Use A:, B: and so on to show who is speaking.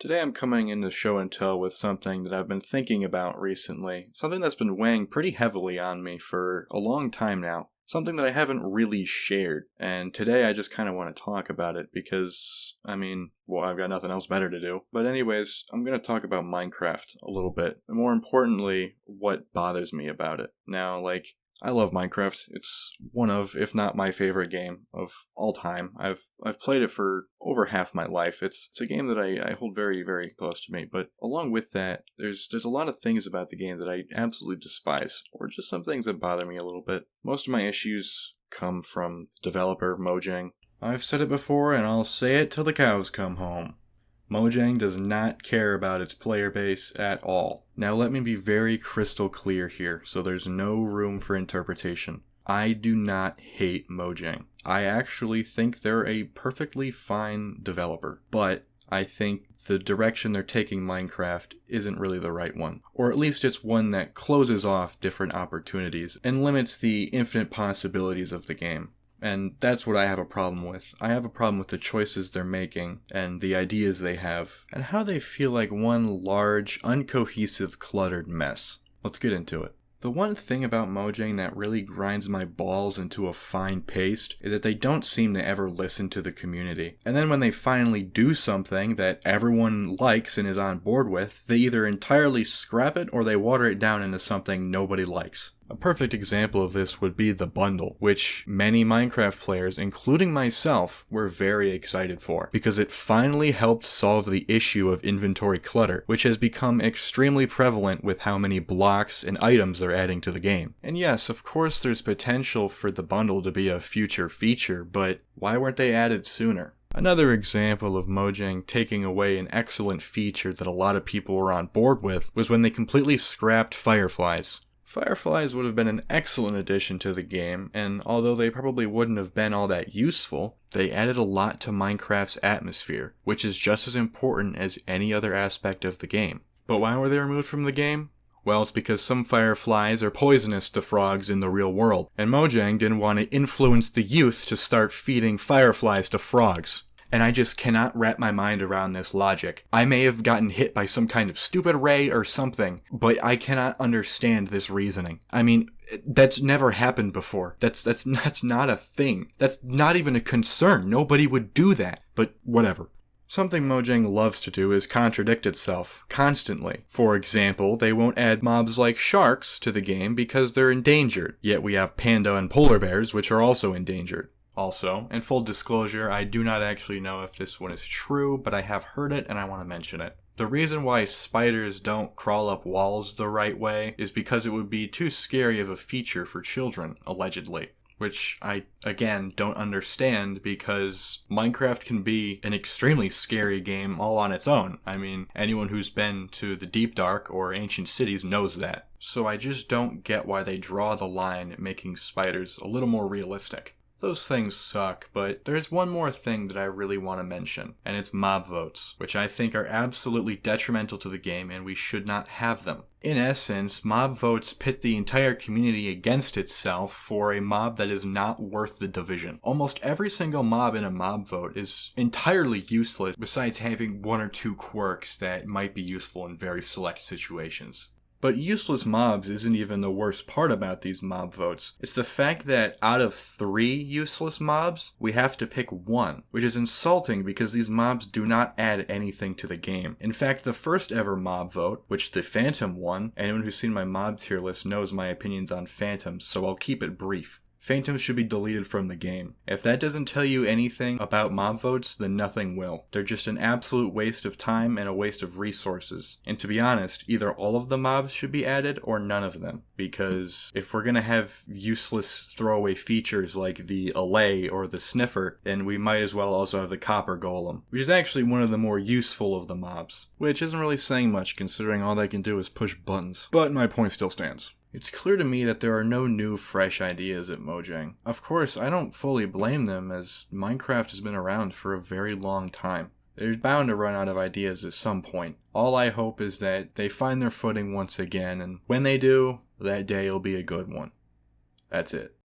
A: Today I'm coming into show and tell with something that I've been thinking about recently, something that's been weighing pretty heavily on me for a long time now, something that I haven't really shared, and today I just kind of want to talk about it because, I've got nothing else better to do. But anyways, I'm going to talk about Minecraft a little bit, and more importantly, what bothers me about it. Now, I love Minecraft. It's one of, if not my favorite game of all time. I've played it for over half my life. It's a game that I hold very, very close to me. But along with that, there's a lot of things about the game that I absolutely despise, or just some things that bother me a little bit. Most of my issues come from the developer, Mojang. I've said it before, and I'll say it till the cows come home. Mojang does not care about its player base at all. Now let me be very crystal clear here, so there's no room for interpretation. I do not hate Mojang. I actually think they're a perfectly fine developer, but I think the direction they're taking Minecraft isn't really the right one. Or at least it's one that closes off different opportunities and limits the infinite possibilities of the game. And that's what I have a problem with. I have a problem with the choices they're making, and the ideas they have, and how they feel like one large, uncohesive, cluttered mess. Let's get into it. The one thing about Mojang that really grinds my balls into a fine paste is that they don't seem to ever listen to the community. And then when they finally do something that everyone likes and is on board with, they either entirely scrap it or they water it down into something nobody likes. A perfect example of this would be the bundle, which many Minecraft players, including myself, were very excited for, because it finally helped solve the issue of inventory clutter, which has become extremely prevalent with how many blocks and items they're adding to the game. And yes, of course there's potential for the bundle to be a future feature, but why weren't they added sooner? Another example of Mojang taking away an excellent feature that a lot of people were on board with was when they completely scrapped fireflies. Fireflies would have been an excellent addition to the game, and although they probably wouldn't have been all that useful, they added a lot to Minecraft's atmosphere, which is just as important as any other aspect of the game. But why were they removed from the game? Well, it's because some fireflies are poisonous to frogs in the real world, and Mojang didn't want to influence the youth to start feeding fireflies to frogs. And I just cannot wrap my mind around this logic. I may have gotten hit by some kind of stupid ray or something, but I cannot understand this reasoning. That's never happened before. That's not a thing. That's not even a concern. Nobody would do that. But whatever. Something Mojang loves to do is contradict itself, constantly. For example, they won't add mobs like sharks to the game because they're endangered, yet we have panda and polar bears, which are also endangered. Also, in full disclosure, I do not actually know if this one is true, but I have heard it and I want to mention it. The reason why spiders don't crawl up walls the right way is because it would be too scary of a feature for children, allegedly. Which I, again, don't understand because Minecraft can be an extremely scary game all on its own. Anyone who's been to the Deep Dark or Ancient Cities knows that. So I just don't get why they draw the line making spiders a little more realistic. Those things suck, but there's one more thing that I really want to mention, and it's mob votes, which I think are absolutely detrimental to the game and we should not have them. In essence, mob votes pit the entire community against itself for a mob that is not worth the division. Almost every single mob in a mob vote is entirely useless, besides having one or two quirks that might be useful in very select situations. But useless mobs isn't even the worst part about these mob votes. It's the fact that out of 3 useless mobs, we have to pick 1, which is insulting because these mobs do not add anything to the game. In fact, the first ever mob vote, which the Phantom won, anyone who's seen my mob tier list knows my opinions on Phantoms, so I'll keep it brief. Phantoms should be deleted from the game. If that doesn't tell you anything about mob votes, then nothing will. They're just an absolute waste of time and a waste of resources. And to be honest, either all of the mobs should be added or none of them. Because if we're gonna have useless throwaway features like the Allay or the Sniffer, then we might as well also have the Copper Golem, which is actually one of the more useful of the mobs. Which isn't really saying much considering all they can do is push buttons. But my point still stands. It's clear to me that there are no new, fresh ideas at Mojang. Of course, I don't fully blame them, as Minecraft has been around for a very long time. They're bound to run out of ideas at some point. All I hope is that they find their footing once again, and when they do, that day will be a good one. That's it.